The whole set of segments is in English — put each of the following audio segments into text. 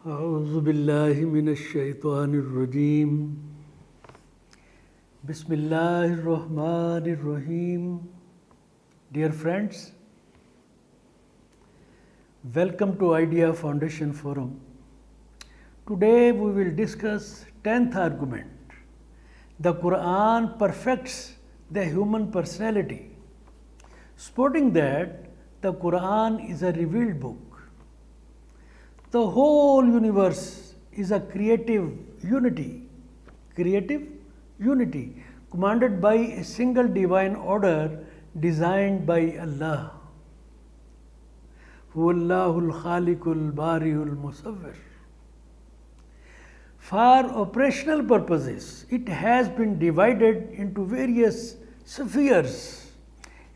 أعوذ بالله من الشيطان الرجيم بسم الله الرحمن الرحيم. Dear friends, welcome to Idea Foundation Forum. Today we will discuss 10th argument. The Qur'an perfects the human personality. Supporting that, the Qur'an is a revealed book. The whole universe is a creative unity, commanded by a single divine order designed by Allah. Huwallahul Khaliqul Bariul Musawwir. For operational purposes, it has been divided into various spheres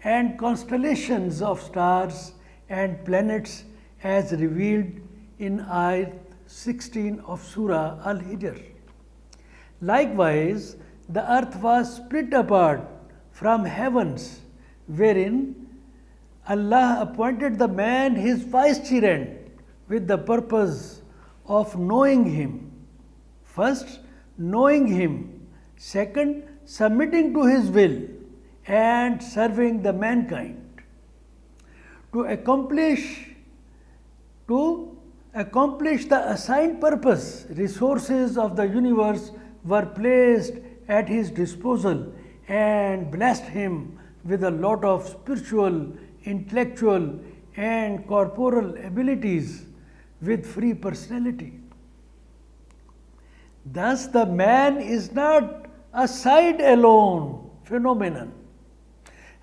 and constellations of stars and planets as revealed in Ayat 16 of Surah Al-Hijr. Likewise, the earth was split apart from heavens, wherein Allah appointed the man his vicegerent with the purpose of knowing him. First, knowing him. Second, submitting to his will and serving the mankind. To accomplish the assigned purpose, resources of the universe were placed at his disposal and blessed him with a lot of spiritual, intellectual, and corporal abilities with free personality. Thus, the man is not a side-alone phenomenon.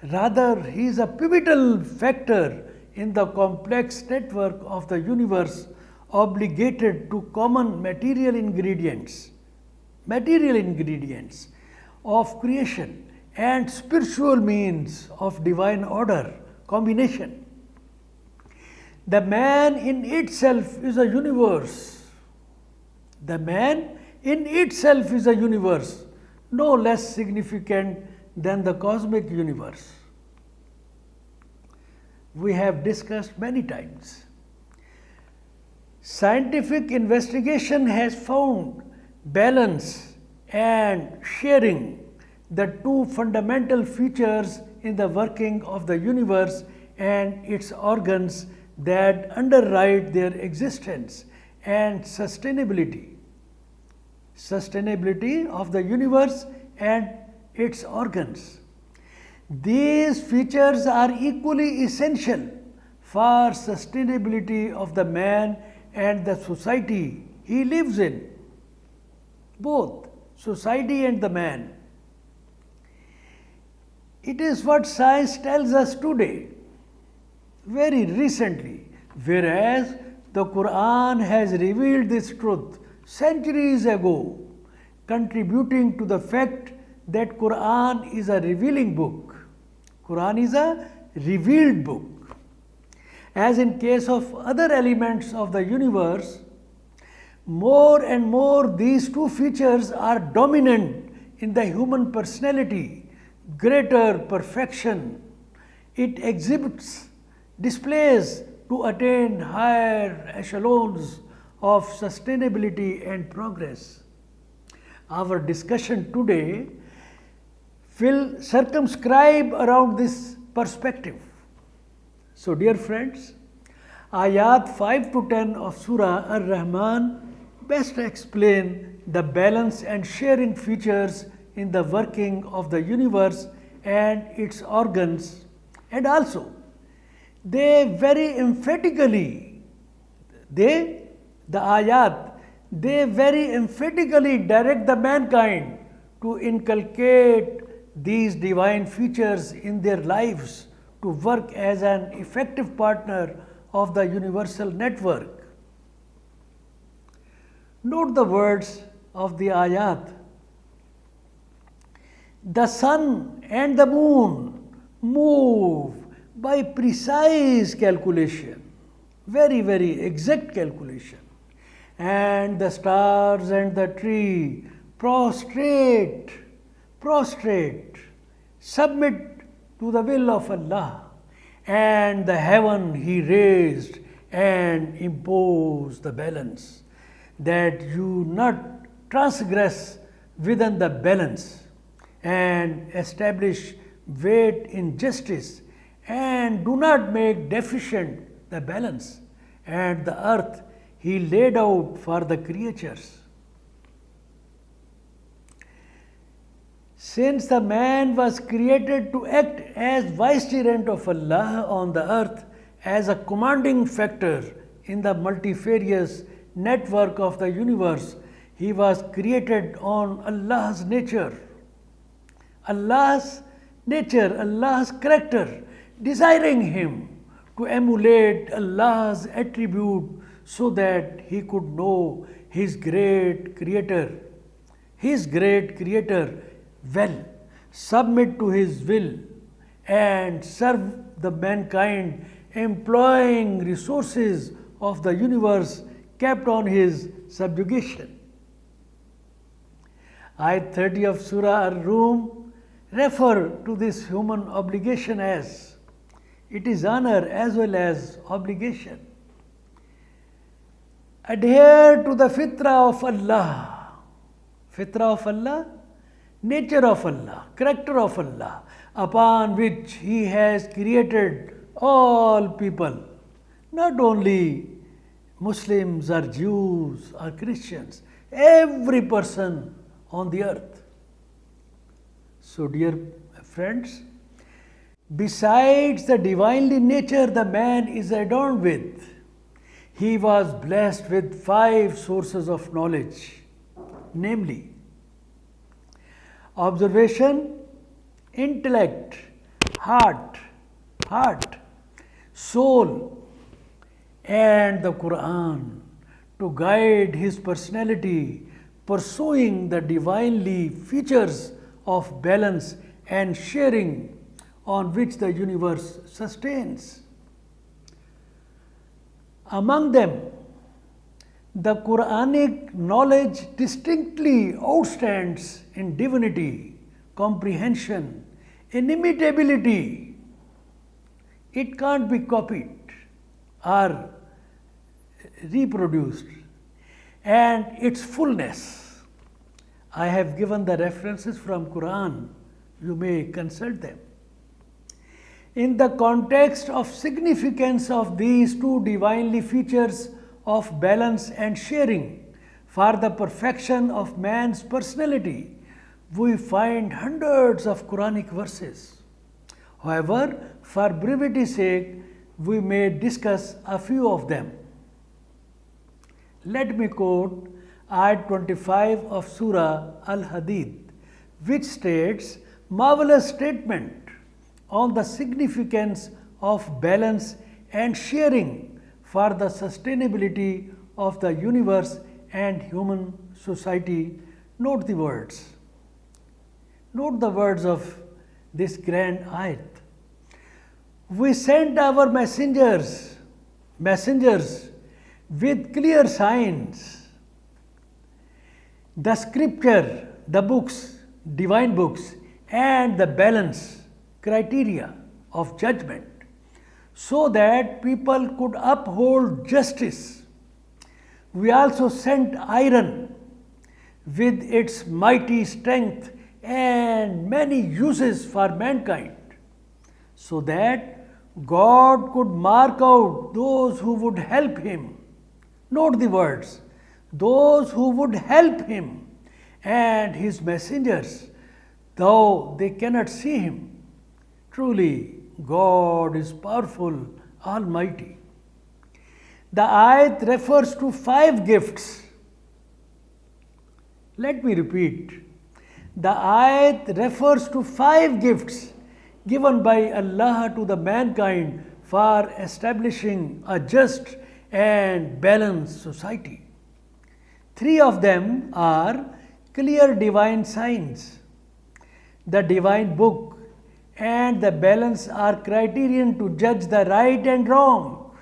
Rather, he is a pivotal factor in the complex network of the universe, obligated to common material ingredients of creation and spiritual means of divine order combination. The man in itself is a universe. The man in itself is a universe, no less significant than the cosmic universe. We have discussed many times. Scientific investigation has found balance and sharing, the two fundamental features in the working of the universe and its organs that underwrite their existence and sustainability of the universe and its organs. These features are equally essential for sustainability of the man and the society he lives in, both society and the man. It is what science tells us today, very recently, whereas the Qur'an has revealed this truth centuries ago, contributing to the fact that Qur'an is a revealing book. Qur'an is a revealed book. As in case of other elements of the universe, more and more these two features are dominant in the human personality, greater perfection it displays to attain higher echelons of sustainability and progress. Our discussion today will circumscribe around this perspective. So, dear friends, Ayat 5 to 10 of Surah Ar-Rahman best explain the balance and sharing features in the working of the universe and its organs, and also they very emphatically direct the mankind to inculcate these divine features in their lives to work as an effective partner of the universal network. Note the words of the ayat. The sun and the moon move by precise calculation, very, very exact calculation, and the stars and the tree prostrate, submit to the will of Allah, and the heaven He raised and imposed the balance. that you not transgress within the balance and establish weight in justice, and do not make deficient the balance and the earth he laid out for the creatures. Since the man was created to act as vicegerent of Allah on the earth, as a commanding factor in the multifarious network of the universe, he was created on Allah's nature. Allah's nature, Allah's character, desiring him to emulate Allah's attribute so that he could know his great creator well, submit to his will, and serve the mankind, employing resources of the universe kept on his subjugation. Ayat 30 of Surah Ar-Rum refer to this human obligation as it is honor as well as obligation. Adhere to the fitrah of Allah. Fitrah of Allah, nature of Allah, character of Allah, upon which He has created all people, not only Muslims or Jews or Christians, every person on the earth. So, dear friends, besides the divinely nature the man is adorned with, he was blessed with 5 sources of knowledge, namely observation, intellect, heart, soul, and the Qur'an to guide his personality, pursuing the divinely features of balance and sharing on which the universe sustains. Among them, the Qur'anic knowledge distinctly outstands in divinity, comprehension, inimitability. It can't be copied or reproduced, and its fullness. I have given the references from Qur'an. You may consult them. In the context of significance of these 2 divinely features of balance and sharing for the perfection of man's personality, we find hundreds of Quranic verses. However, for brevity's sake, we may discuss a few of them. Let me quote Ayat 25 of Surah Al-Hadid, which states marvelous statement on the significance of balance and sharing for the sustainability of the universe and human society. Note the words. Note the words of this grand ayat. We sent our messengers with clear signs. The scripture, the books, divine books, and the balance criteria of judgment, so that people could uphold justice. We also sent iron with its mighty strength and many uses for mankind, so that God could mark out those who would help him. Note the words, those who would help him and his messengers, though they cannot see him. Truly, God is powerful, almighty. The ayat refers to 5 gifts. Let me repeat. The ayat refers to 5 gifts given by Allah to the mankind for establishing a just and balanced society. 3 of them are clear divine signs, the divine book, and the balance are criterion to judge the right and wrong.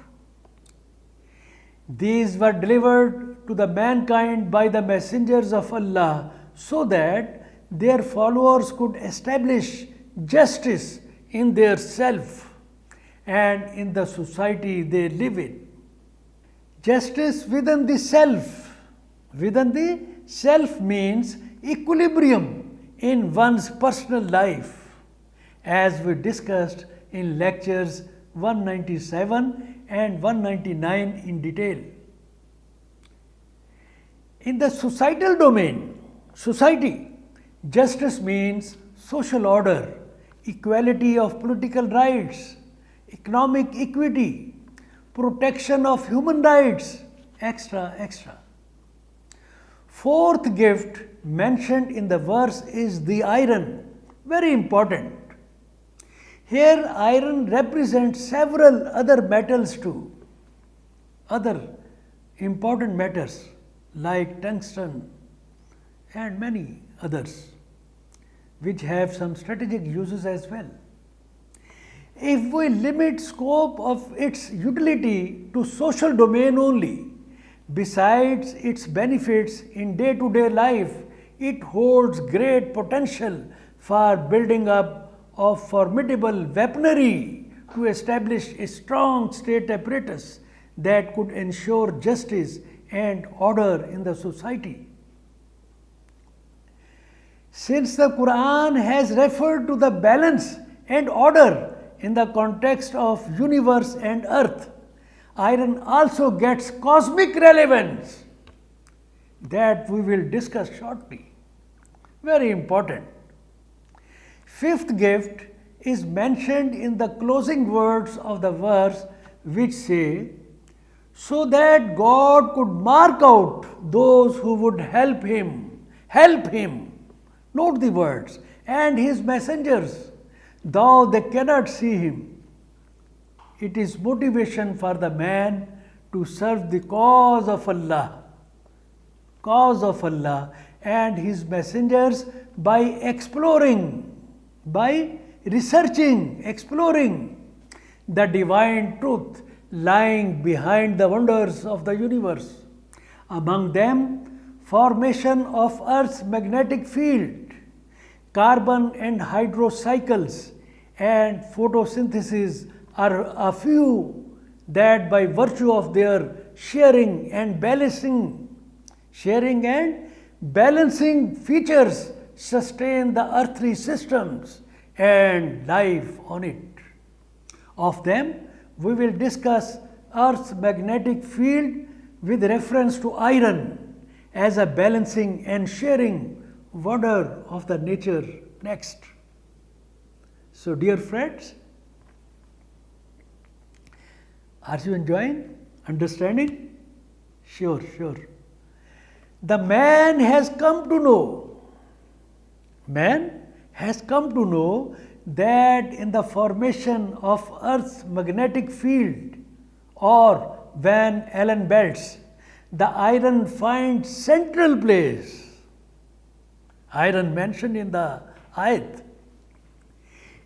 These were delivered to the mankind by the messengers of Allah so that their followers could establish justice in their self and in the society they live in. Justice within the self Within the self means equilibrium in one's personal life, as we discussed in lectures 197 and 199 in detail. In the societal domain, society, justice means social order, equality of political rights, economic equity, protection of human rights, etc. Fourth gift mentioned in the verse is the iron, very important. Here iron represents several other metals too, other important metals like tungsten and many others, which have some strategic uses as well. If we limit scope of its utility to social domain only, besides its benefits in day-to-day life, it holds great potential for building up of formidable weaponry to establish a strong state apparatus that could ensure justice and order in the society. Since the Qur'an has referred to the balance and order in the context of universe and earth, iron also gets cosmic relevance that we will discuss shortly. Very important. Fifth gift is mentioned in the closing words of the verse, which say, so that God could mark out those who would help him, note the words, and his messengers, though they cannot see him. It is motivation for the man to serve the cause of Allah and his messengers by exploring the divine truth lying behind the wonders of the universe. Among them, formation of Earth's magnetic field, carbon and hydrocycles, and photosynthesis are a few that by virtue of their sharing and balancing features sustain the earthly systems and life on it. Of them, we will discuss Earth's magnetic field with reference to iron as a balancing and sharing wonder of the nature next. So, dear friends, are you enjoying? Understanding? Sure. The man has come to know that in the formation of Earth's magnetic field or Van Allen belts, the iron finds central place. Iron mentioned in the ayat.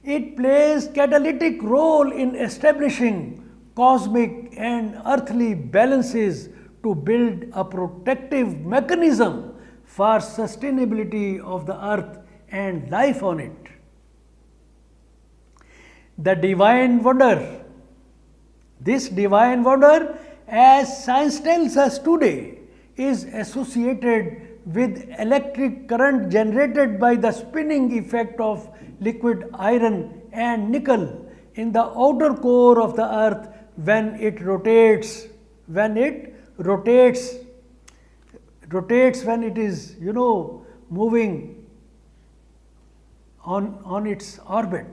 It plays catalytic role in establishing cosmic and earthly balances to build a protective mechanism for sustainability of the earth and life on it. The divine wonder. This divine wonder, as science tells us today, is associated with electric current generated by the spinning effect of liquid iron and nickel in the outer core of the earth when it rotates, when it is, moving on its orbit.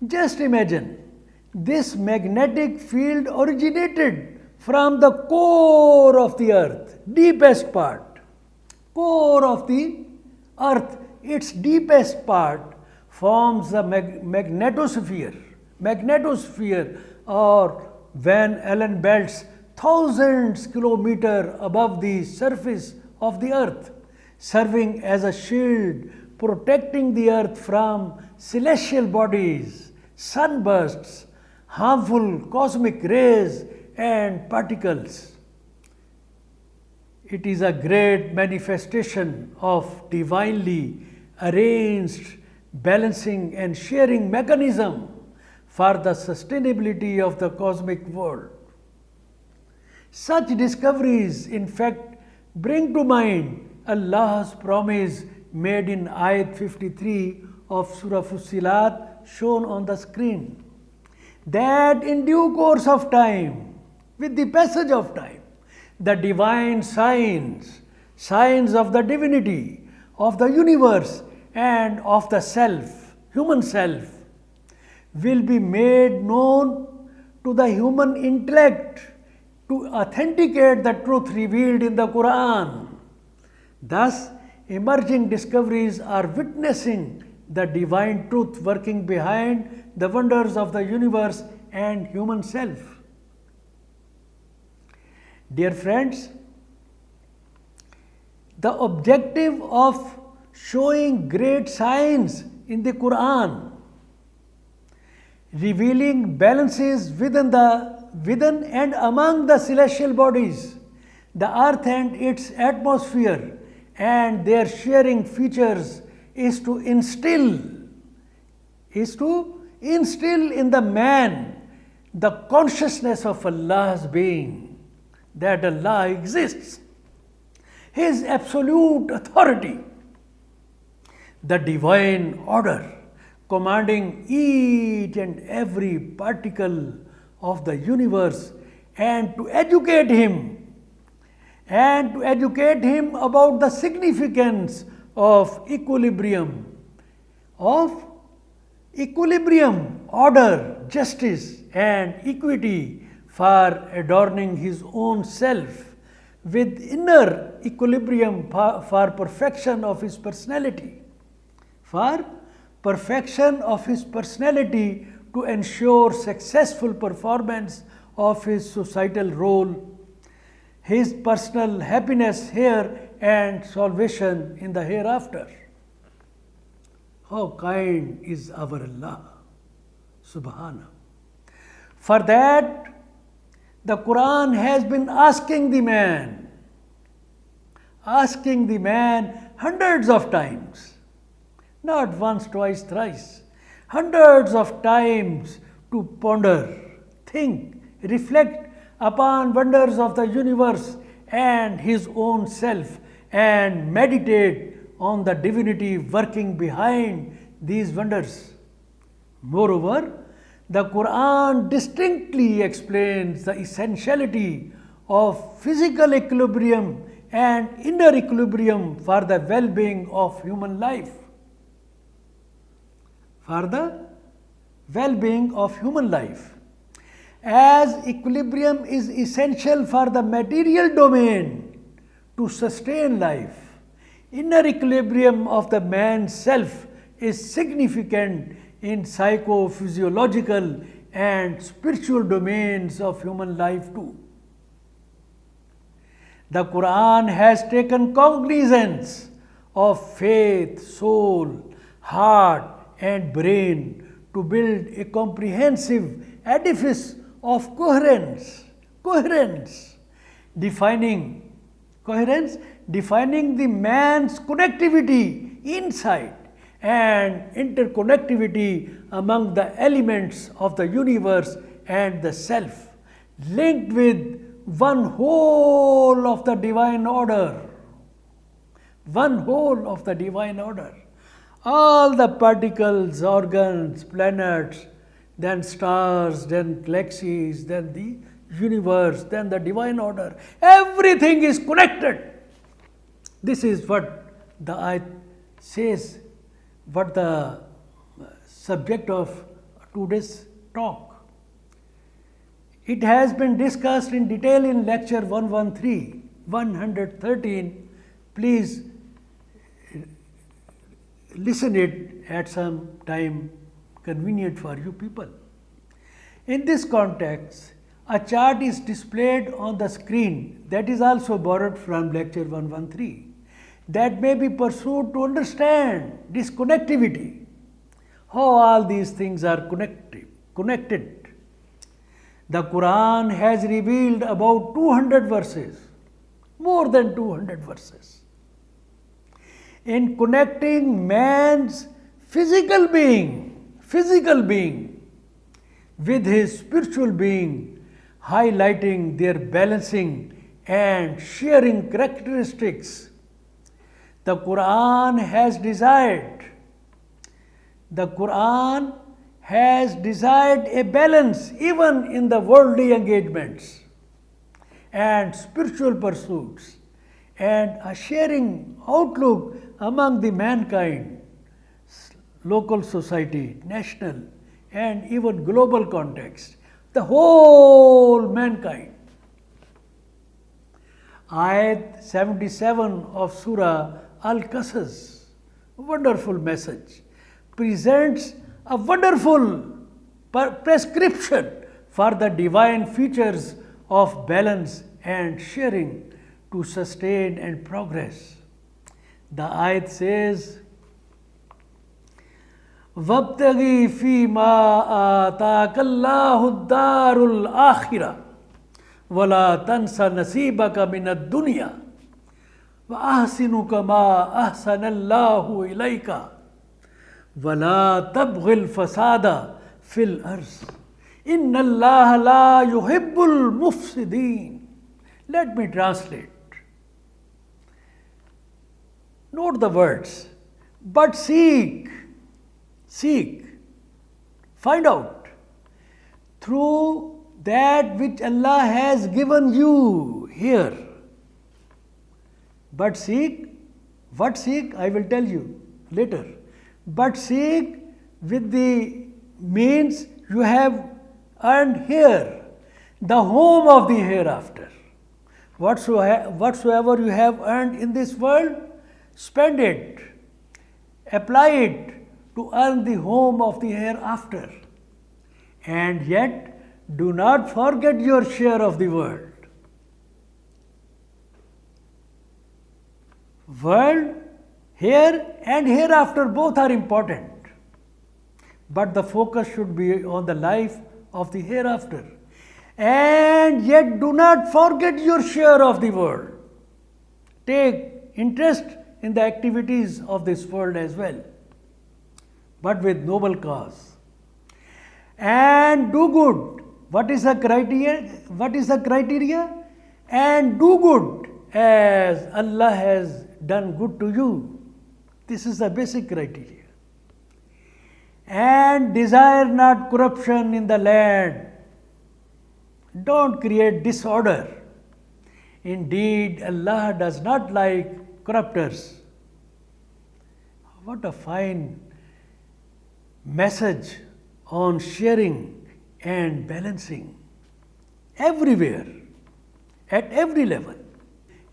Just imagine, this magnetic field originated from the core of the earth, deepest part. Core of the earth, its deepest part forms the magnetosphere or Van Allen belts thousands kilometers above the surface of the earth, serving as a shield protecting the earth from celestial bodies, sunbursts, harmful cosmic rays and particles. It is a great manifestation of divinely arranged balancing and sharing mechanism for the sustainability of the cosmic world. Such discoveries, in fact, bring to mind Allah's promise made in Ayat 53 of Surah Fussilat shown on the screen, that in due course of time, with the passage of time, the divine signs of the divinity, of the universe and of the self, human self, will be made known to the human intellect to authenticate the truth revealed in the Qur'an. Thus, emerging discoveries are witnessing the divine truth working behind the wonders of the universe and human self. Dear friends, the objective of showing great signs in the Qur'an, revealing balances within and among the celestial bodies, the earth and its atmosphere, and their sharing features, is to instill in the man the consciousness of Allah's being, that Allah exists, His absolute authority, the divine order commanding each and every particle of the universe, and to educate him about the significance of equilibrium, order, justice and equity, for adorning his own self with inner equilibrium for perfection of his personality, to ensure successful performance of his societal role, his personal happiness here and salvation in the hereafter. How kind is our Allah, Subhanahu. For that, the Qur'an has been asking the man hundreds of times, not once, twice, thrice, hundreds of times, to ponder, think, reflect upon wonders of the universe and his own self, and meditate on the divinity working behind these wonders. Moreover, the Qur'an distinctly explains the essentiality of physical equilibrium and inner equilibrium for the well-being of human life. As equilibrium is essential for the material domain to sustain life, inner equilibrium of the man's self is significant in psychophysiological and spiritual domains of human life too. The Qur'an has taken cognizance of faith, soul, heart and brain to build a comprehensive edifice of coherence, defining the man's connectivity inside and interconnectivity among the elements of the universe and the self, linked with one whole of the divine order. All the particles, organs, planets, then stars, then galaxies, then the universe, then the divine order. Everything is connected. This is what the ayat says, what the subject of today's talk. It has been discussed in detail in lecture 113. Please listen it at some time convenient for you people. In this context, a chart is displayed on the screen that is also borrowed from lecture 113, that may be pursued to understand this connectivity, how all these things are connected. The Quran has revealed about 200 verses, more than 200 verses, in connecting man's physical being with his spiritual being, highlighting their balancing and sharing characteristics. The Qur'an has desired a balance even in the worldly engagements and spiritual pursuits, and a sharing outlook among the mankind, local society, national, and even global context, the whole mankind. Ayat 77 of Surah Al-Qasas, wonderful message, presents a wonderful prescription for the divine features of balance and sharing to sustain and progress. The ayat says, وَابْتَغِي فِي مَا آتَاكَ اللَّهُ الدَّارُ الْآخِرَةَ وَلَا تَنْسَ نَصِيبَكَ مِنَ الدُّنْيَا وَأَحْسِنُ كَمَا أَحْسَنَ اللَّهُ إِلَيْكَ وَلَا تَبْغِ الْفَسَادَ فِي الْأَرْضِ إِنَّ اللَّهَ لَا يُحِبُّ الْمُفْسِدِينَ. Let me translate. Note the words. But seek, find out through that which Allah has given you here. But seek, what seek? I will tell you later. But seek with the means you have earned here, the home of the hereafter. Whatsoever you have earned in this world, spend it, apply it to earn the home of the hereafter. And yet, do not forget your share of the world. World, here and hereafter, both are important. But the focus should be on the life of the hereafter. And yet, do not forget your share of the world. Take interest in the activities of this world as well, but with noble cause. And do good. What is the criteria? And do good as Allah has done good to you. This is the basic criteria. And desire not corruption in the land. Don't create disorder. Indeed, Allah does not like corruptors. What a fine message on sharing and balancing everywhere, at every level.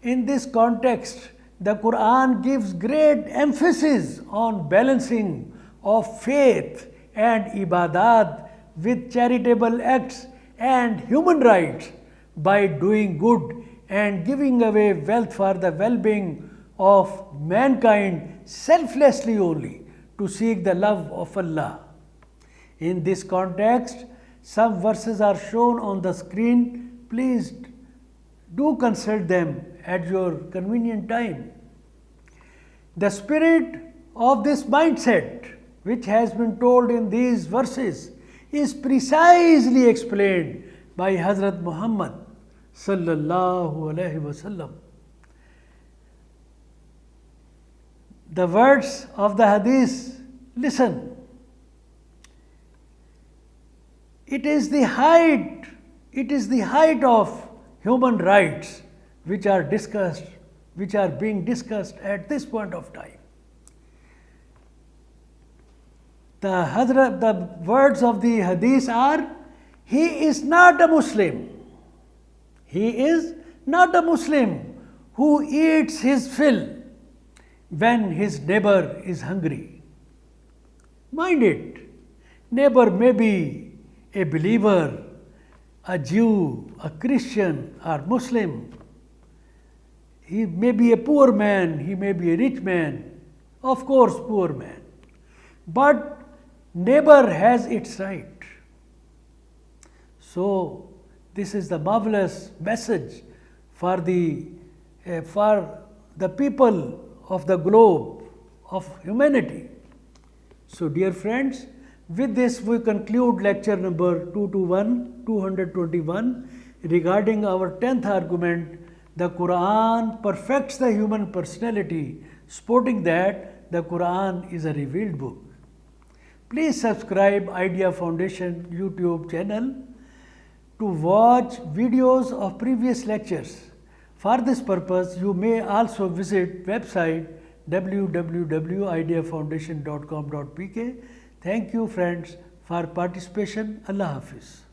In this context, the Qur'an gives great emphasis on balancing of faith and ibadat with charitable acts and human rights by doing good and giving away wealth for the well-being of mankind selflessly only to seek the love of Allah. In this context, some verses are shown on the screen. Please do consult them at your convenient time. The spirit of this mindset, which has been told in these verses, is precisely explained by Hazrat Muhammad sallallahu alaihi wasallam. The words of the hadith, listen. It is the height of human rights which are being discussed at this point of time. The words of the hadith are, he is not a Muslim. He is not a Muslim who eats his fill when his neighbor is hungry. Mind it, neighbor may be a believer, a Jew, a Christian, or Muslim. He may be a poor man, he may be a rich man, of course, poor man. But neighbor has its right. So, this is the marvelous message for the people of the globe of humanity. So, dear friends, with this we conclude lecture number 221. regarding our 10th argument, the Qur'an perfects the human personality, supporting that the Qur'an is a revealed book. Please subscribe Idea Foundation YouTube channel to watch videos of previous lectures. For this purpose, you may also visit website www.ideafoundation.com.pk. Thank you friends for participation. Allah Hafiz.